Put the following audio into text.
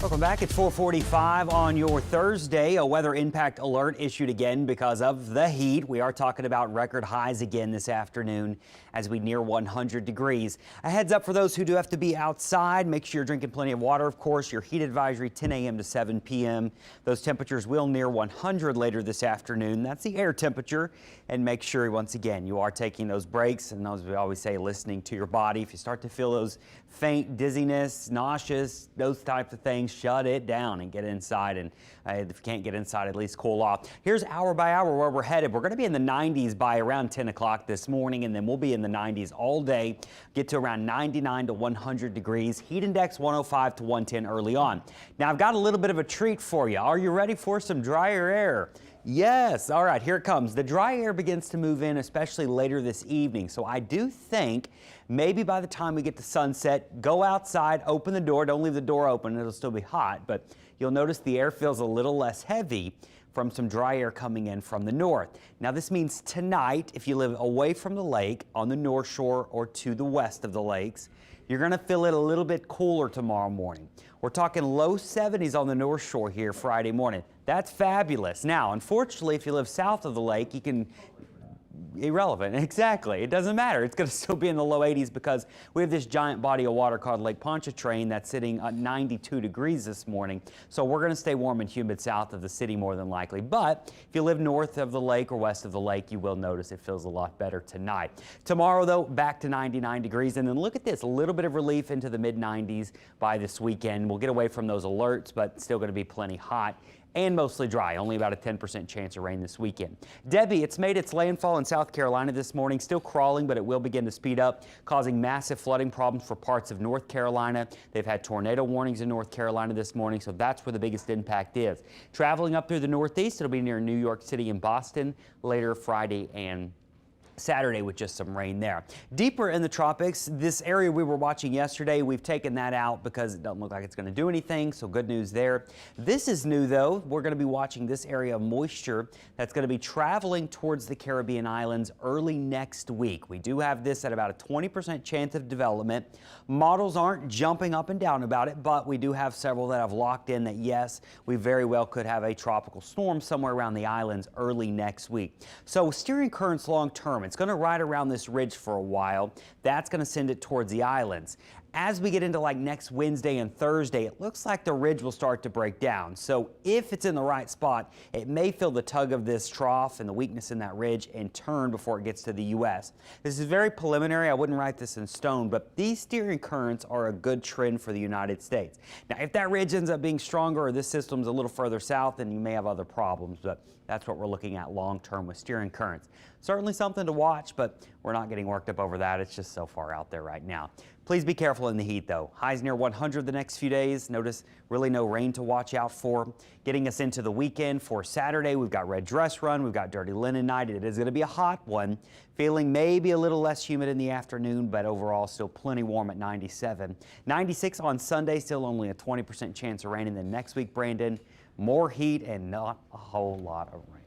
Welcome back. It's 4:45 on your Thursday. A weather impact alert issued again because of the heat. We are talking about record highs again this afternoon as we near 100 degrees. A heads up for those who do have to be outside. Make sure you're drinking plenty of water, of course. Your heat advisory 10 a.m. to 7 p.m. Those temperatures will near 100 later this afternoon. That's the air temperature. And make sure, once again, you are taking those breaks. And those we always say, listening to your body. If you start to feel those faint, dizziness, nauseous, those types of things, shut it down and get inside. And if you can't get inside, at least cool off. Here's hour by hour where we're headed. We're going to be in the 90s by around 10 o'clock this morning, and then we'll be in the 90s all day, get to around 99 to 100 degrees. Heat index 105 to 110 early on. Now, I've got a little bit of a treat for you. Are you ready for some drier air? Yes. All right, here it comes. The dry air begins to move in, especially later this evening. So I do think maybe by the time we get to sunset, go outside, open the door. Don't leave the door open. It'll still be hot, but you'll notice the air feels a little less heavy from some dry air coming in from the north. Now, this means tonight, if you live away from the lake, on the North Shore or to the west of the lakes, you're going to feel it a little bit cooler tomorrow morning. We're talking low 70s on the North Shore here Friday morning. That's fabulous. Now, unfortunately, if you live south of the lake, you can... Irrelevant. Exactly. It doesn't matter. It's going to still be in the low 80s because we have this giant body of water called Lake Pontchartrain that's sitting at 92 degrees this morning. So we're going to stay warm and humid south of the city more than likely. But if you live north of the lake or west of the lake, you will notice it feels a lot better tonight. Tomorrow, though, back to 99 degrees. And then look at this, a little bit of relief into the mid-90s by this weekend. We'll get away from those alerts, but still going to be plenty hot and mostly dry. Only about a 10% chance of rain this weekend. Debby, it's made its landfall in South Carolina this morning. Still crawling, but it will begin to speed up, causing massive flooding problems for parts of North Carolina. They've had tornado warnings in North Carolina this morning, so that's where the biggest impact is. Traveling up through the Northeast, it'll be near New York City and Boston later Friday and Saturday with just some rain there. Deeper in the tropics, this area we were watching yesterday, we've taken that out because it doesn't look like it's going to do anything, so good news there. This is new though. We're going to be watching this area of moisture that's going to be traveling towards the Caribbean islands early next week. We do have this at about a 20% chance of development. Models aren't jumping up and down about it, but we do have several that have locked in that yes, we very well could have a tropical storm somewhere around the islands early next week. So steering currents long term, it's going to ride around this ridge for a while. That's going to send it towards the islands. As we get into like next Wednesday and Thursday, it looks like the ridge will start to break down. So if it's in the right spot, it may feel the tug of this trough and the weakness in that ridge and turn before it gets to the U.S. This is very preliminary. I wouldn't write this in stone, but these steering currents are a good trend for the United States. Now, if that ridge ends up being stronger or this system's a little further south, then you may have other problems, but that's what we're looking at long term with steering currents. Certainly something to watch, but we're not getting worked up over that. It's just so far out there right now. Please be careful in the heat, though. Highs near 100 the next few days. Notice really no rain to watch out for. Getting us into the weekend for Saturday, we've got red dress run. We've got dirty linen night. It is going to be a hot one. Feeling maybe a little less humid in the afternoon, but overall still plenty warm at 97. 96 on Sunday, still only a 20% chance of rain. And then next week, Brandon, more heat and not a whole lot of rain.